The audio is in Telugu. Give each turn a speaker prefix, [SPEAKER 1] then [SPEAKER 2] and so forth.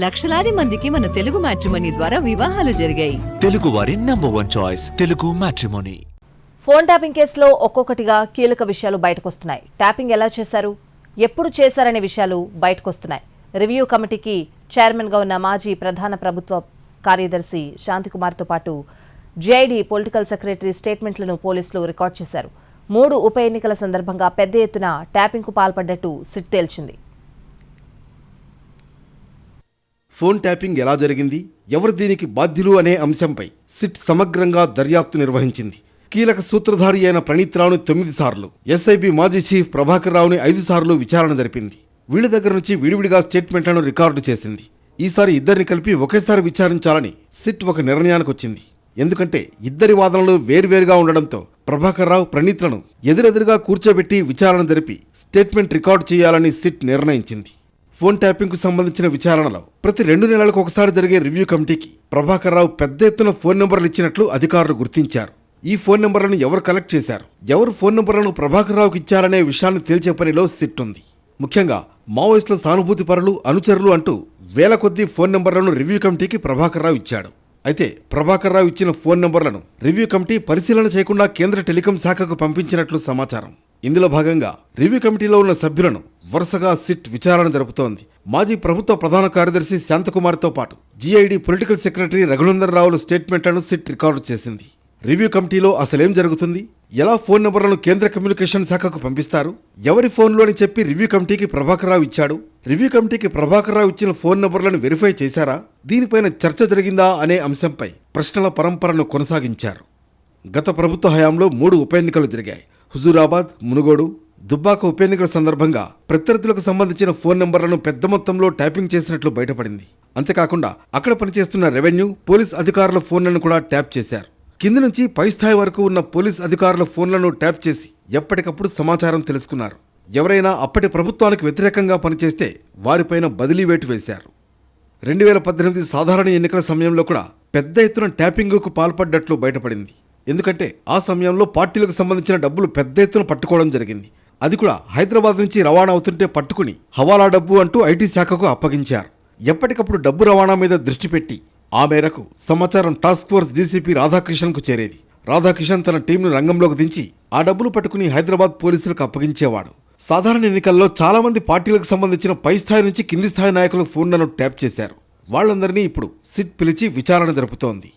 [SPEAKER 1] లక్షలాది మందికి మన తెలుగు మ్యాట్రిమోనీ ద్వారా వివాహాలు జరిగాయి.
[SPEAKER 2] తెలుగు వారి number 1 choice Telugu matrimony.
[SPEAKER 3] Phone tapping కేసులో ఒక్కొక్కటిగా కీలక విషయాలు బయటకొస్తున్నాయి. ట్యాపింగ్ ఎలా చేశారు, ఎప్పుడు చేశారనే విషయాలు బయటకొస్తున్నాయి. రివ్యూ కమిటీకి చైర్మన్గా ఉన్న మాజీ ప్రధాన ప్రభుత్వ కార్యదర్శి శాంతికుమార్తో పాటు జేఐడీ పొలిటికల్ సెక్రటరీ స్టేట్మెంట్లను పోలీసులు రికార్డు చేశారు. 3 ఉప ఎన్నికల సందర్భంగా పెద్ద ఎత్తున ట్యాపింగ్కు పాల్పడ్డట్టు సిట్ తేల్చింది.
[SPEAKER 4] ఫోన్ ట్యాపింగ్ ఎలా జరిగింది, ఎవరు దీనికి బాధ్యులు అనే అంశంపై సిట్ సమగ్రంగా దర్యాప్తు నిర్వహించింది. కీలక సూత్రధారి అయిన ప్రణీత్ రావుని 9 సార్లు, ఎస్ఐబి మాజీ చీఫ్ ప్రభాకర్ రావుని 5 సార్లు విచారణ జరిపింది. వీళ్ళ దగ్గర నుంచి విడివిడిగా స్టేట్మెంట్లను రికార్డు చేసింది. ఈసారి ఇద్దరిని కలిపి ఒకేసారి విచారించాలని సిట్ ఒక నిర్ణయానికి వచ్చింది. ఎందుకంటే ఇద్దరి వాదనలు వేర్వేరుగా ఉండడంతో ప్రభాకర్ రావు, ప్రణీత్లను ఎదురెదురుగా కూర్చోబెట్టి విచారణ జరిపి స్టేట్మెంట్ రికార్డు చేయాలని సిట్ నిర్ణయించింది. ఫోన్ ట్యాపింగ్కు సంబంధించిన విచారణలో ప్రతి 2 నెలలకు ఒకసారి జరిగే రివ్యూ కమిటీకి ప్రభాకర్ రావు పెద్ద ఎత్తున ఫోన్ నెంబర్లు ఇచ్చినట్లు అధికారులు గుర్తించారు. ఈ ఫోన్ నెంబర్లను ఎవరు కలెక్ట్ చేశారు, ఎవరు ఫోన్ నెంబర్లను ప్రభాకర్ రావుకి ఇచ్చారనే విషయాన్ని తేల్చే పనిలో సిట్ ఉంది. ముఖ్యంగా మావోయిస్టుల సానుభూతి పరులు, అనుచరులు అంటూ వేల కొద్దీ ఫోన్ నెంబర్లను రివ్యూ కమిటీకి ప్రభాకర్ రావు ఇచ్చాడు. అయితే ప్రభాకర్ రావు ఇచ్చిన ఫోన్ నెంబర్లను రివ్యూ కమిటీ పరిశీలన చేయకుండా కేంద్ర టెలికాం శాఖకు పంపించినట్లు సమాచారం. ఇందులో భాగంగా రివ్యూ కమిటీలో ఉన్న సభ్యులను వరుసగా సిట్ విచారణ జరుపుతోంది. మాజీ ప్రభుత్వ ప్రధాన కార్యదర్శి శాంతకుమార్తో పాటు జీఐడీ పొలిటికల్ సెక్రటరీ రఘునందన్ రావుల స్టేట్మెంట్లను సిట్ రికార్డు చేసింది. రివ్యూ కమిటీలో అసలేం జరుగుతుంది, ఎలా ఫోన్ నెంబర్లను కేంద్ర కమ్యూనికేషన్ శాఖకు పంపిస్తారు, ఎవరి ఫోన్లు అని చెప్పి రివ్యూ కమిటీకి ప్రభాకర్ రావు ఇచ్చాడు, రివ్యూ కమిటీకి ప్రభాకర్ రావు ఇచ్చిన ఫోన్ నెంబర్లను వెరిఫై చేశారా, దీనిపైన చర్చ జరిగిందా అనే అంశంపై ప్రశ్నల పరంపరను కొనసాగించారు. గత ప్రభుత్వ హయాంలో 3 ఉప ఎన్నికలు జరిగాయి. హుజూరాబాద్, మునుగోడు, దుబ్బాక ఉప ఎన్నికల సందర్భంగా ప్రత్యర్థులకు సంబంధించిన ఫోన్ నెంబర్లను పెద్ద మొత్తంలో ట్యాపింగ్ చేసినట్లు బయటపడింది. అంతేకాకుండా అక్కడ పనిచేస్తున్న రెవెన్యూ, పోలీస్ అధికారుల ఫోన్లను కూడా ట్యాప్ చేశారు. కింది నుంచి పై స్థాయి వరకు ఉన్న పోలీస్ అధికారుల ఫోన్లను ట్యాప్ చేసి ఎప్పటికప్పుడు సమాచారం తెలుసుకున్నారు. ఎవరైనా అప్పటి ప్రభుత్వానికి వ్యతిరేకంగా పనిచేస్తే వారిపైన బదిలీ వేటు వేశారు. 2018 సాధారణ ఎన్నికల సమయంలో కూడా పెద్ద ఎత్తున ట్యాపింగ్కు పాల్పడ్డట్లు బయటపడింది. ఎందుకంటే ఆ సమయంలో పార్టీలకు సంబంధించిన డబ్బులు పెద్ద ఎత్తున పట్టుకోవడం జరిగింది. అది కూడా హైదరాబాద్ నుంచి రవాణా అవుతుంటే పట్టుకుని హవాలా డబ్బు అంటూ ఐటీ శాఖకు అప్పగించారు. ఎప్పటికప్పుడు డబ్బు రవాణా మీద దృష్టి పెట్టి ఆ మేరకు సమాచారం టాస్క్ ఫోర్స్ డీసీపీ రాధాకిషన్కు చేరేది. రాధాకిషన్ తన టీంను రంగంలోకి దించి ఆ డబ్బులు పట్టుకుని హైదరాబాద్ పోలీసులకు అప్పగించేవాడు. సాధారణ ఎన్నికల్లో చాలా మంది పార్టీలకు సంబంధించిన పై స్థాయి నుంచి కింది స్థాయి నాయకుల ఫోన్లను ట్యాప్ చేశారు. వాళ్ళందరినీ ఇప్పుడు సిట్ పిలిచి విచారణ జరుపుతోంది.